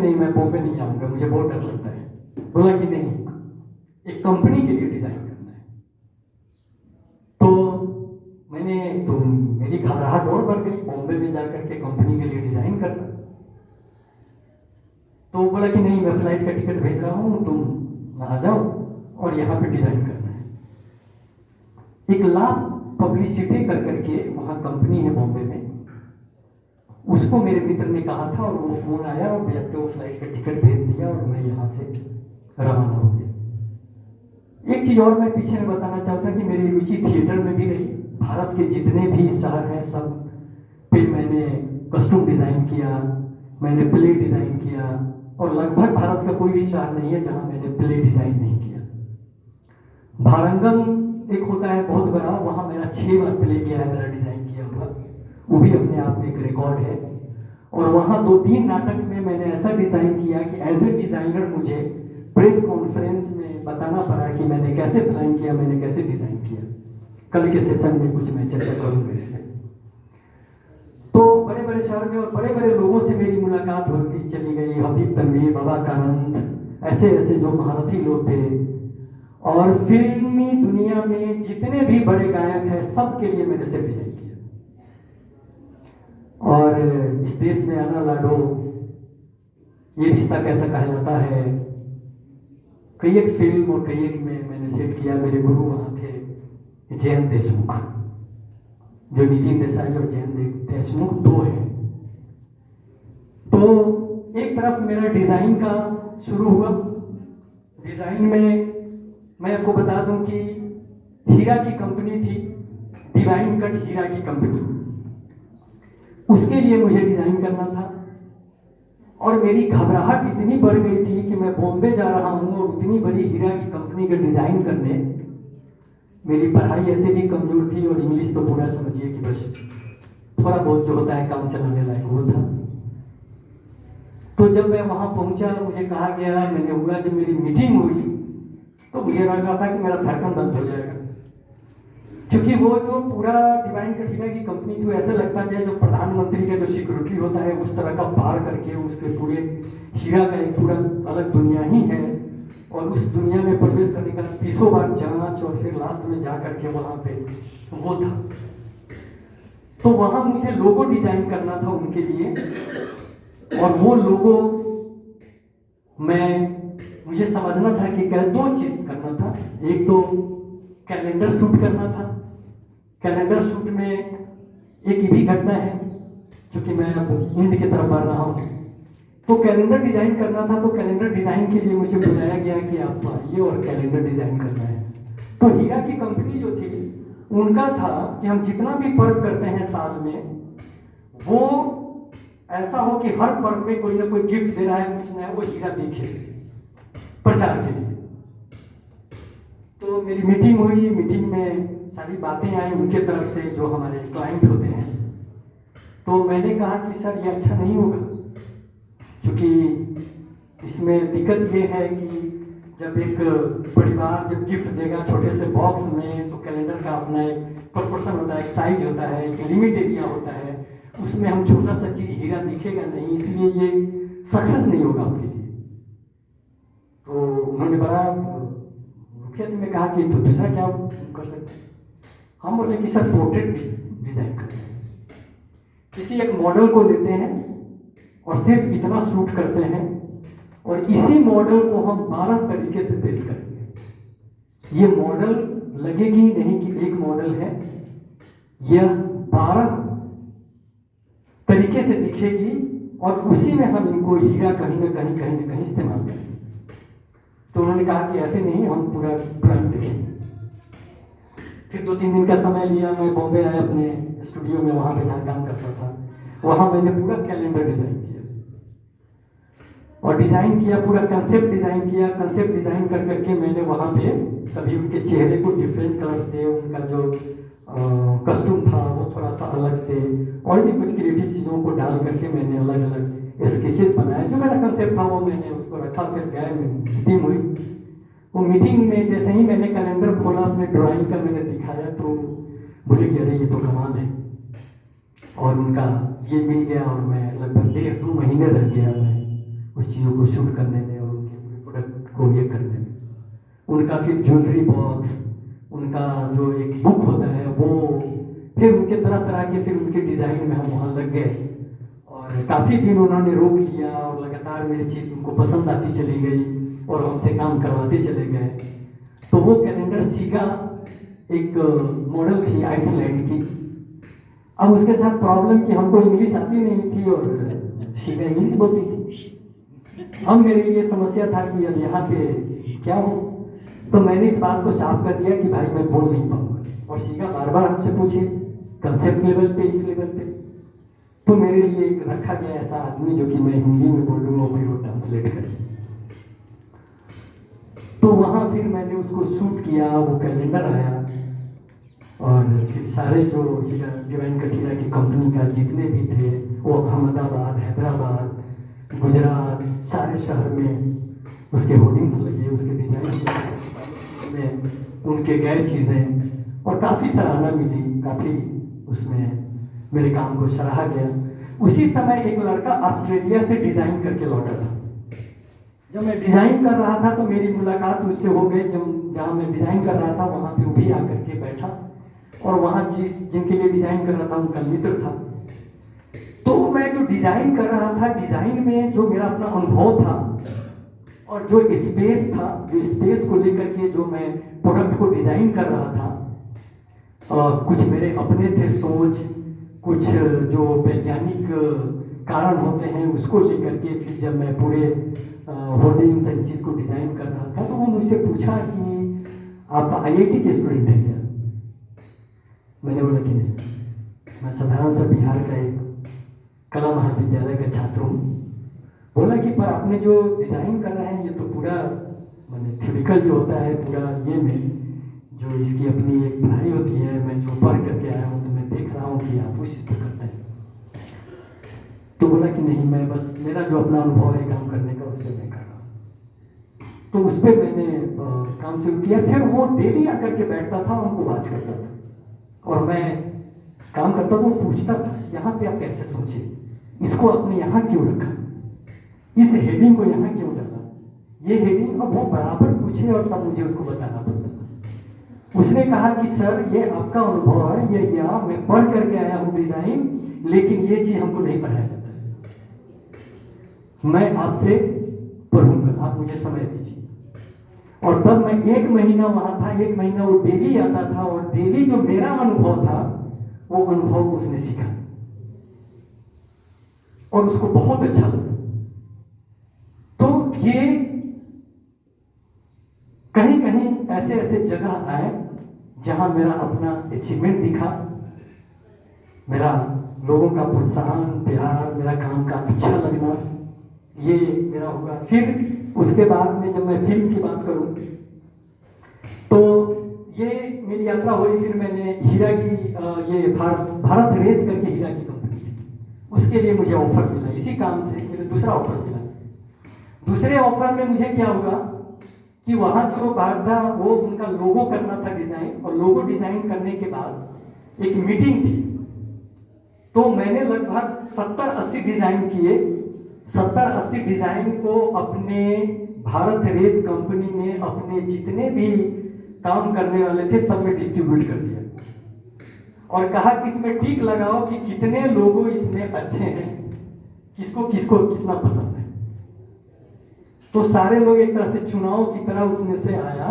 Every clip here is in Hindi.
नहीं, मैं बॉम्बे नहीं आऊँगा, मुझे बहुत डर लगता है। बोला कि नहीं, एक कंपनी के लिए डिज़ाइन करना है। तो मेरी घबराहट और बढ़ गई, बॉम्बे में जाकर के कंपनी के लिए डिज़ाइन करना। तो बोला कि नहीं, मैं फ्लाइट का टिकट भेज रहा हूँ, तुम आ जाओ और यहाँ पे डिज़ाइन करना है। एक लाख पब्लिसिटी कर करके वहाँ कंपनी है बॉम्बे में, उसको मेरे मित्र ने कहा था और वो फ़ोन आया और बैठते वो फ्लाइट का टिकट भेज दिया और मैं यहाँ से रवाना हो गया। एक चीज़ और मैं पीछे में बताना चाहता कि मेरी रुचि थिएटर में भी रही। भारत के जितने भी शहर हैं सब पे मैंने कॉस्ट्यूम डिज़ाइन किया, मैंने प्ले डिज़ाइन किया, और लगभग भारत का कोई भी शहर नहीं है जहाँ मैंने प्ले डिज़ाइन नहीं किया। भारंगम एक होता है बहुत बड़ा, वहाँ मेरा 6 बार प्ले गया है, मेरा डिज़ाइन किया हुआ, वो भी अपने आप में एक रिकॉर्ड है। और वहाँ 2-3 नाटक में मैंने ऐसा डिज़ाइन किया कि एज ए डिज़ाइनर मुझे प्रेस कॉन्फ्रेंस में बताना पड़ा कि मैंने कैसे प्लान किया, मैंने कैसे डिज़ाइन किया। कल के सेशन में कुछ मैं चर्चा करूँगा इसमें। तो बड़े बड़े शहर में और बड़े बड़े लोगों से मेरी मुलाकात होती चली गई, हबीब तनवीर, बाबा कानंद, ऐसे ऐसे जो महारथी लोग थे। और फिल्मी दुनिया में जितने भी बड़े गायक हैं सबके लिए मैंने सेट डिज़ाइन किया। और इस देश में आना लाडो, ये रिश्ता कैसा कहलाता है, कई एक फिल्म और कई एक में मैंने सेट किया। मेरे गुरु वहाँ थे जयंत देशमुख, जो नितिन देसाई और जयंत देशमुख दो हैं। तो एक तरफ मेरा डिज़ाइन का शुरू हुआ। डिज़ाइन में मैं आपको बता दूं कि हीरा की कंपनी थी, डिवाइन कट हीरा की कंपनी, उसके लिए मुझे डिज़ाइन करना था। और मेरी घबराहट इतनी बढ़ गई थी कि मैं बॉम्बे जा रहा हूँ और उतनी बड़ी हीरा की कंपनी का डिज़ाइन करने। मेरी पढ़ाई ऐसे भी कमज़ोर थी और इंग्लिश तो पूरा समझिए कि बस थोड़ा बहुत जो होता है काम चलाने लायक वो था। तो जब मैं वहाँ पहुँचा, मुझे कहा गया, मैंने हुआ, जब मेरी मीटिंग हुई तो मुझे लगा था कि मेरा धड़कन बंद हो जाएगा, क्योंकि वो जो पूरा डिवाइन कट हीरा की कंपनी थी, ऐसा लगता है जो प्रधानमंत्री का जो सिक्योरिटी होता है उस तरह का पार करके उसके पूरे हीरा का एक पूरा अलग दुनिया ही है। और उस दुनिया में प्रवेश करने का 20 बार जांच और फिर लास्ट में जा करके वहाँ पे वो था। तो वहाँ मुझे लोगो डिजाइन करना था उनके लिए, और वो लोगो मुझे समझना था कि क्या 2 चीज़ करना था। एक तो कैलेंडर शूट करना था। कैलेंडर शूट में एक ही भी घटना है, क्योंकि मैं अब इंड की तरफ बढ़ रहा हूँ, तो कैलेंडर डिज़ाइन करना था। तो कैलेंडर डिज़ाइन के लिए मुझे बुलाया गया कि आप आइए और कैलेंडर डिज़ाइन करना है। तो हीरा की कंपनी जो थी उनका था कि हम जितना भी पर्व करते हैं साल में, वो ऐसा हो कि हर पर्व में कोई ना कोई गिफ्ट दे रहा है, कुछ नया, वो हीरा दिखे प्रचार के लिए। तो मेरी मीटिंग हुई, मीटिंग में सारी बातें आई उनके तरफ से जो हमारे क्लाइंट होते हैं। तो मैंने कहा कि सर ये अच्छा नहीं होगा, क्योंकि इसमें दिक्कत ये है कि जब एक परिवार जब गिफ्ट देगा छोटे से बॉक्स में, तो कैलेंडर का अपना एक प्रोपोर्शन होता है, एक साइज होता है, एक लिमिट एरिया होता है, उसमें हम छोटा सा चीज़ हीरा दिखेगा नहीं, इसलिए ये सक्सेस नहीं होगा आपके लिए। तो उन्होंने बड़ा मुख्यत में कहा कि तो दूसरा क्या कर सकते हैं। हम बोले कि सर पोर्ट्रेट डिज़ाइन करते हैं, किसी एक मॉडल को लेते हैं और सिर्फ इतना शूट करते हैं, और इसी मॉडल को हम 12 तरीके से पेश करेंगे। ये मॉडल लगेगी नहीं कि एक मॉडल है, यह 12 तरीके से दिखेगी, और उसी में हम इनको हीरा कहीं ना कहीं इस्तेमाल करेंगे। तो उन्होंने कहा कि ऐसे नहीं, हम पूरा ड्राइंग देखेंगे। फिर 2-3 दिन का समय लिया, मैं बॉम्बे आया अपने स्टूडियो में, वहाँ पे जहाँ काम करता था, वहाँ मैंने पूरा कैलेंडर डिज़ाइन किया और डिज़ाइन किया, पूरा कंसेप्ट डिज़ाइन किया। कंसेप्ट डिज़ाइन कर करके मैंने वहाँ पे कभी उनके चेहरे को डिफरेंट कलर से, उनका जो कॉस्ट्यूम था वो थोड़ा सा अलग से, और भी कुछ क्रिएटिव चीज़ों को डाल करके मैंने अलग अलग स्केचेस बनाए। जो मेरा कंसेप्ट था वो मैंने उसको रखा। फिर गए, मीटिंग हुई। वो मीटिंग में जैसे ही मैंने कैलेंडर खोला, अपने ड्राइंग का मैंने दिखाया, तो बोले कि अरे ये तो कमाल है, और उनका ये मिल गया। और मैं लगभग 1.5-2 महीने रह गया मैं उस चीज़ों को शूट करने में और उनके पूरे प्रोडक्ट को ये करने में। उनका फिर ज्वेलरी बॉक्स, उनका जो एक बुक होता है वो, फिर उनके तरह तरह के फिर उनके डिज़ाइन में हम वहाँ लग गए और काफ़ी दिन उन्होंने रोक लिया और लगातार मेरी चीज़ उनको पसंद आती चली गई और हमसे काम करवाते चले गए। तो वो कैलेंडर सीगा एक मॉडल थी आइसलैंड की। अब उसके साथ प्रॉब्लम कि हमको इंग्लिश आती नहीं थी और शिगा इंग्लिश बोलती थी। अब मेरे लिए समस्या था कि अब यहाँ पे क्या हो। तो मैंने इस बात को साफ कर दिया कि भाई मैं बोल नहीं पाऊंगा। और शिगा बार बार हमसे पूछे कंसेप्ट लेवल पे, इस लेवल पे। तो मेरे लिए एक रखा गया ऐसा आदमी जो कि मैं हिंदी में बोलूँगा और फिर वो ट्रांसलेट करे। तो वहाँ फिर मैंने उसको शूट किया, वो कैलेंडर आया और फिर सारे जो डिवाइन कठीरा की कंपनी का जितने भी थे वो अहमदाबाद, हैदराबाद, गुजरात, सारे शहर में उसके होर्डिंग्स लगे, उसके डिजाइन में उनके गए चीज़ें और काफ़ी सराहना मिली, काफ़ी उसमें मेरे काम को सराहा गया। उसी समय एक लड़का ऑस्ट्रेलिया से डिज़ाइन करके लौटा था। जब मैं डिज़ाइन कर रहा था तो मेरी मुलाकात उससे हो गई। जब जहाँ मैं डिज़ाइन कर रहा था वहाँ पे वो भी आकर के बैठा और वहाँ जिनके लिए डिज़ाइन कर रहा था उनका मित्र था। तो मैं जो डिज़ाइन कर रहा था, डिज़ाइन में जो मेरा अपना अनुभव था और जो स्पेस था, जो स्पेस को लेकर के जो मैं प्रोडक्ट को डिज़ाइन कर रहा था, कुछ मेरे अपने थे सोच, कुछ जो वैज्ञानिक कारण होते हैं उसको लेकर के फिर जब मैं पूरे होर्डिंग्स एंड चीज़ को डिज़ाइन कर रहा था तो वो मुझसे पूछा कि आप आईआईटी के स्टूडेंट हैं क्या? मैंने बोला कि नहीं, मैं साधारण सा बिहार का एक कला महाविद्यालय का छात्र हूँ। बोला कि पर आपने जो डिज़ाइन कर रहे हैं ये तो पूरा मैंने थ्योरिकल जो होता है पूरा ये में जो इसकी अपनी एक पढ़ाई होती है, मैं जो पढ़ करके आया हूँ तो मैं देख रहा हूँ कि आप उस चीज़ को करते हैं। तो बोला कि नहीं, मैं बस मेरा जो अपना अनुभव है काम करने का उस पर मैं कर रहा हूँ। तो उस पर मैंने काम शुरू किया। फिर वो डेली आकर के बैठता था, उनको वाच करता था और मैं काम करता था। वो पूछता था यहाँ पे आप कैसे सोचे, इसको आपने यहाँ क्यों रखा, इस हेडिंग को यहाँ क्यों डाला, ये हेडिंग। अब वो बराबर पूछे और तब मुझे उसको बताना पड़ता था। उसने कहा कि सर ये आपका अनुभव है, ये या मैं पढ़ करके आया हूँ डिजाइन, लेकिन ये चीज हमको नहीं पढ़ाया जाता है। मैं आपसे पढ़ूंगा, आप मुझे समय दीजिए। और तब मैं 1 महीना वहां था, 1 महीना वो डेली आता था और डेली जो मेरा अनुभव था वो अनुभव को उसने सीखा और उसको बहुत अच्छा लगा। तो ये कहीं कहीं ऐसे ऐसे जगह आए जहां मेरा अपना अचीवमेंट दिखा, मेरा लोगों का प्रोत्साहन, प्यार, मेरा काम का अच्छा लगना, ये मेरा हुआ। फिर उसके बाद में जब मैं फिल्म की बात करूं तो ये मेरी यात्रा हुई। फिर मैंने हीरा की ये भारत रेस करके हीरा की कंपनी थी, उसके लिए मुझे ऑफर मिला। इसी काम से मुझे दूसरा ऑफर मिला। दूसरे ऑफर में मुझे क्या हुआ कि वहां जो बात था वो उनका लोगो करना था डिजाइन, और लोगो डिजाइन करने के बाद एक मीटिंग थी। तो मैंने लगभग 70-80 डिजाइन किए। 70-80 डिजाइन को अपने भारत रेस कंपनी ने अपने जितने भी काम करने वाले थे सब में डिस्ट्रीब्यूट कर दिया और कहा कि इसमें टिक लगाओ कि कितने लोगों इसमें अच्छे हैं, किसको किसको कितना पसंद है। तो सारे लोग एक तरह से चुनाव की तरह उसमें से आया।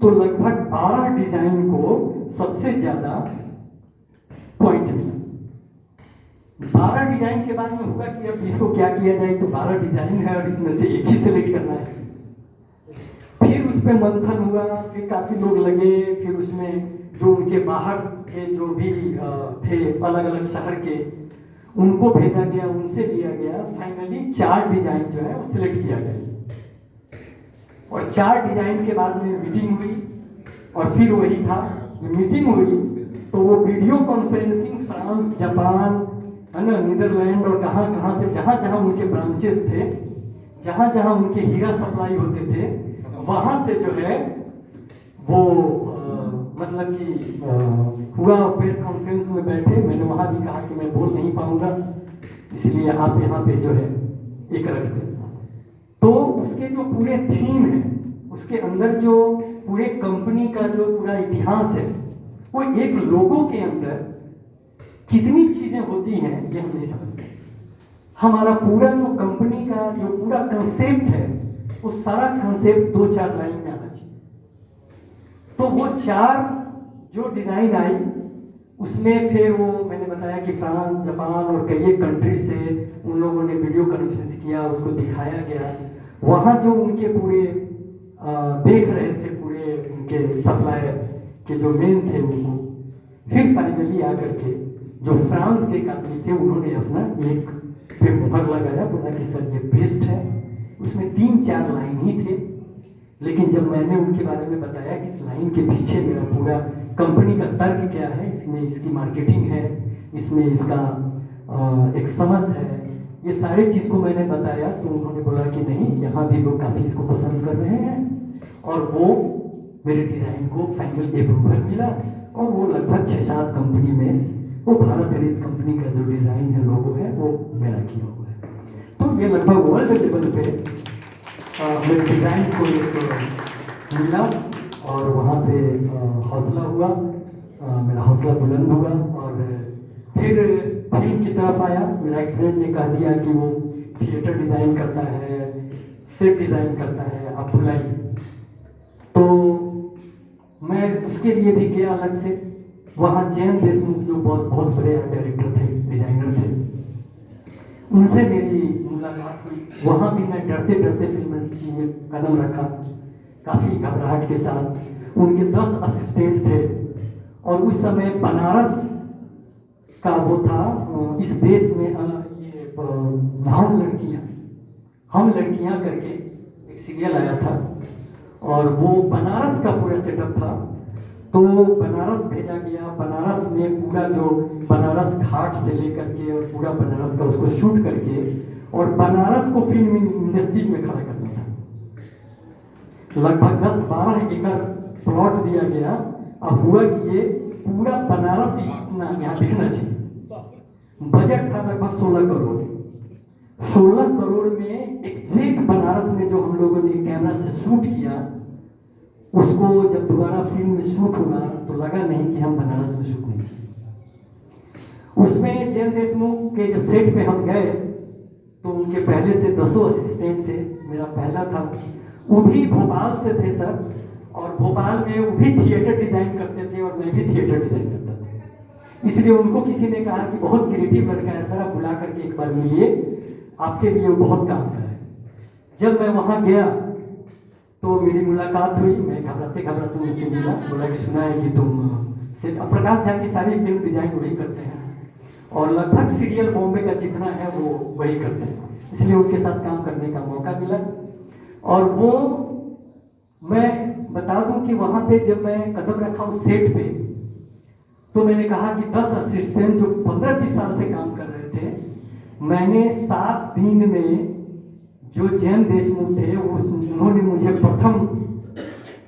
तो लगभग 12 डिजाइन को सबसे ज्यादा पॉइंट मिला। 12 डिजाइन के बाद में हुआ कि अब इसको क्या किया जाए, तो 12 डिजाइन है और इसमें से एक ही सिलेक्ट करना है। फिर उसमें मंथन हुआ, फिर काफी लोग लगे। फिर उसमें जो उनके बाहर के जो भी थे अलग अलग शहर के, उनको भेजा गया, उनसे लिया गया। फाइनली 4 डिजाइन जो है वो सिलेक्ट किया गया और 4 डिजाइन के बाद में मीटिंग हुई। और फिर वही था, मीटिंग हुई तो वो वीडियो कॉन्फ्रेंसिंग फ्रांस, जापान, है ना, नीदरलैंड और कहाँ कहाँ से, जहाँ जहाँ उनके ब्रांचेस थे, जहाँ जहाँ उनके हीरा सप्लाई होते थे, वहाँ से जो है वो मतलब कि हुआ। प्रेस कॉन्फ्रेंस में बैठे, मैंने वहाँ भी कहा कि मैं बोल नहीं पाऊंगा, इसलिए आप यहाँ पे जो है एक रख दें। तो उसके जो पूरे थीम है, उसके अंदर जो पूरे कंपनी का जो पूरा इतिहास है, वो एक लोगों के अंदर कितनी चीजें होती हैं ये हम नहीं समझते। हमारा पूरा जो कंपनी का जो पूरा कंसेप्ट है, वो सारा कंसेप्ट 2-4 लाइन में आना चाहिए। तो वो 4 जो डिजाइन आई, उसमें फिर वो मैंने बताया कि फ्रांस, जापान और कई कंट्री से उन लोगों ने वीडियो कॉन्फ्रेंस किया, उसको दिखाया गया। वहाँ जो उनके पूरे देख रहे थे, पूरे उनके सप्लायर के जो मेन थे, उनको फिर फाइनली आकर के जो फ्रांस के कंपनी थे, उन्होंने अपना एक पे मुहर लगाया, बोला कि सर ये बेस्ट है। उसमें 3-4 लाइन ही थे, लेकिन जब मैंने उनके बारे में बताया कि इस लाइन के पीछे मेरा पूरा कंपनी का तर्क क्या है, इसमें इसकी मार्केटिंग है, इसमें इसका एक समझ है, ये सारी चीज़ को मैंने बताया, तो उन्होंने बोला कि नहीं, यहाँ भी लोग काफ़ी इसको पसंद कर रहे हैं। और वो मेरे डिज़ाइन को फाइनल अप्रूवल मिला, और वो लगभग 6-7 कंपनी में वो भारत एयरवेज कंपनी का जो डिज़ाइन है, लोगो है, वो मेरा किया हुआ है। तो ये लगभग वर्ल्ड लेवल पे मेरे डिज़ाइन को एक मिला, और वहाँ से हौसला हुआ, मेरा हौसला बुलंद हुआ। और फिर फिल्म की तरफ आया। मेरा एक फ्रेंड ने कह दिया कि वो थिएटर डिज़ाइन करता है, सेट डिज़ाइन करता है, आप बुलाइए। तो मैं उसके लिए भी गया अलग से। वहाँ जैन देशमुख जो बहुत बड़े डायरेक्टर थे, डिज़ाइनर थे, उनसे मेरी मुलाकात हुई। वहाँ भी मैं डरते डरते फिल्म इंडस्ट्री में कदम रखा, काफ़ी घबराहट के साथ। उनके 10 असिस्टेंट थे, और उस समय बनारस का वो था, इस देश में ये हम लड़कियां करके एक सीरियल आया था, और वो बनारस का पूरा सेटअप था। तो बनारस भेजा गया। बनारस में पूरा जो बनारस घाट से लेकर के और पूरा बनारस का उसको शूट करके, और बनारस को फिल्म इंडस्ट्री में खड़ा करना था। लगभग 10-12 एकड़ प्लॉट दिया गया। अब हुआ कि ये पूरा बनारस इतना यहाँ दिखना चाहिए। बजट था लगभग 16 करोड़। 16 करोड़ में एग्जैक्ट बनारस में जो हम लोगों ने कैमरा से शूट किया, उसको जब दोबारा फिल्म में शूट हुआ तो लगा नहीं कि हम बनारस में शूट नहीं किए। उसमें जैन देशमुख के जब सेट पे हम गए, तो उनके पहले से 10 असिस्टेंट थे, मेरा पहला था। वो भी भोपाल से थे सर, और भोपाल में वो भी थिएटर डिजाइन करते थे, और मैं भी थिएटर डिजाइन करता था। इसलिए उनको किसी ने कहा कि बहुत क्रिएटिव लड़का है सर, आप बुला करके एक बार मिलिए, आपके लिए वो बहुत काम का है। जब मैं वहाँ गया तो मेरी मुलाकात हुई। मैं घबराते घबराते उनसे मिला, बोला कि सुना है कि तुम से प्रकाश झा की सारी फिल्म डिजाइन वही करते हैं, और लगभग सीरियल बॉम्बे का जितना है वो वही करते हैं, इसलिए उनके साथ काम करने का मौका मिला। और वो मैं बता दूं कि वहाँ पे जब मैं कदम रखा उस सेट पे, तो मैंने कहा कि 10 असिस्टेंट जो 15-20 साल से काम कर रहे थे, मैंने 7 दिन में जो जैन देशमुख थे उन्होंने मुझे प्रथम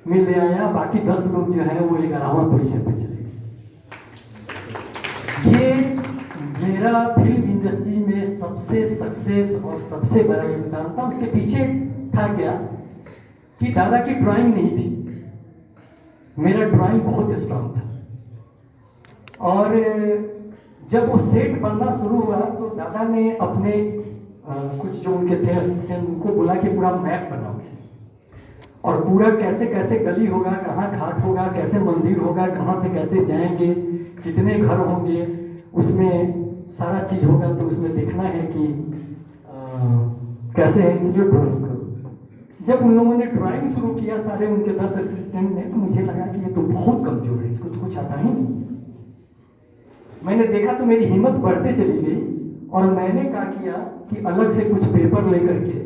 में ले आया, बाकी 10 लोग जो है वो 11वां पोजीशन पे चले गए। ये मेरा फिल्म इंडस्ट्री में सबसे सक्सेस और सबसे बड़ा योगदान था। उसके पीछे था क्या कि दादा की ड्राइंग नहीं थी, मेरा ड्राइंग बहुत स्ट्रांग था। और जब वो सेट बनना शुरू हुआ तो दादा ने अपने कुछ जो उनके थे असिस्टेंट, उनको बुला के पूरा मैप बनाओ, और पूरा कैसे कैसे गली होगा, कहाँ घाट होगा, कैसे मंदिर होगा, कहाँ से कैसे जाएंगे, कितने घर होंगे, उसमें सारा चीज होगा। तो उसमें देखना है कि कैसे है, इसलिए ड्राइंग करो। जब उन लोगों ने ड्राइंग शुरू किया, सारे उनके 10 असिस्टेंट ने, तो मुझे लगा कि ये तो बहुत कमजोर है, इसको तो कुछ आता ही नहीं। मैंने देखा तो मेरी हिम्मत बढ़ते चली गई, और मैंने क्या किया कि अलग से कुछ पेपर लेकर के,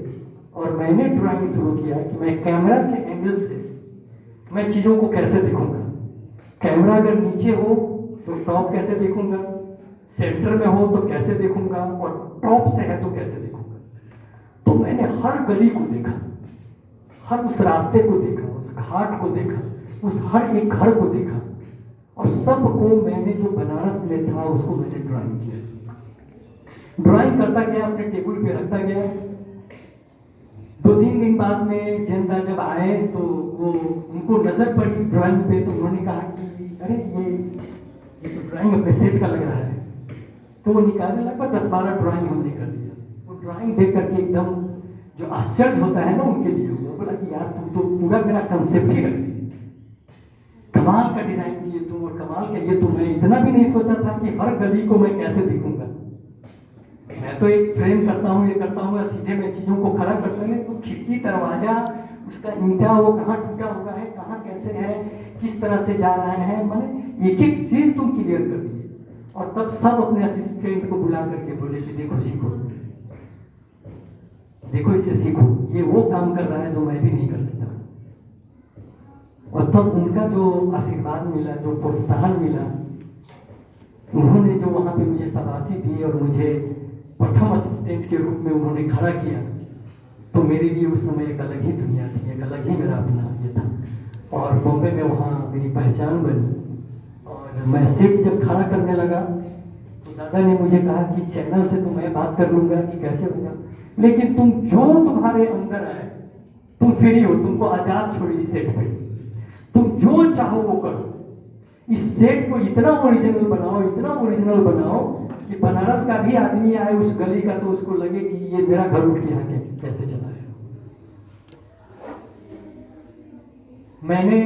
और मैंने ड्राइंग शुरू किया कि मैं कैमरा के एंगल से मैं चीज़ों को कैसे देखूंगा। कैमरा अगर नीचे हो तो टॉप कैसे देखूंगा, सेंटर में हो तो कैसे देखूंगा, और टॉप से है तो कैसे देखूंगा। तो मैंने हर गली को देखा, हर उस रास्ते को देखा, उस घाट को देखा, उस हर एक घर को देखा, और सबको मैंने जो बनारस में था उसको मैंने ड्राइंग किया। ड्राइंग करता गया, अपने टेबल पे रखता गया। 2-3 दिन बाद में जयंता जब आए तो वो उनको नजर पड़ी ड्राइंग पे, तो उन्होंने कहा कि अरे ये तो ड्राइंग अपने सेट का लग रहा है। तो वो निकालने लगभग 10-12 ड्राइंग हमने कर दिया। वो ड्राइंग देख करके एकदम जो आश्चर्य होता है ना उनके लिए, वो बोला कि यार तुम तो पूरा मेरा कंसेप्ट ही रख दिए, कमाल का डिजाइन किए तुम, और कमाल का ये तो मैं इतना भी नहीं सोचा था कि हर गली को मैं कैसे दिखूंगा। मैं तो एक फ्रेम करता हूँ, ये करता हूँ, सीधे मैं चीजों को खड़ा करता हूँ, तो खिड़की दरवाजा उसका ईंटा वो कहाँ टूटा हुआ है, कहाँ कैसे है, किस तरह से जा रहा है, मैंने एक एक चीज तुम क्लियर कर दिए। और तब सब अपने असिस्टेंट को बुला करके बोले कि देखो सीखो, देखो इसे सीखो, ये वो काम कर रहा है जो मैं भी नहीं कर सकता। और तब उनका जो आशीर्वाद मिला, जो प्रोत्साहन मिला, उन्होंने जो वहां पे मुझे शाबाशी दी और मुझे प्रथम असिस्टेंट के रूप में उन्होंने खड़ा किया, तो मेरे लिए उस समय एक अलग ही दुनिया थी, एक अलग ही मेरा अपना ये था। और बॉम्बे में वहाँ मेरी पहचान बनी। और मैं सेट जब खड़ा करने लगा तो दादा ने मुझे कहा कि चैनल से तो मैं बात कर लूँगा कि कैसे होगा, लेकिन तुम जो तुम्हारे अंदर आए तुम फ्री हो, तुमको आज़ाद छोड़ी इस सेट पे, तुम जो चाहो वो करो। इस सेट को इतना ओरिजिनल बनाओ, इतना ओरिजिनल बनाओ कि बनारस का भी आदमी आए उस गली का तो उसको लगे कि ये मेरा घर उठ के यहाँ कैसे चला है। मैंने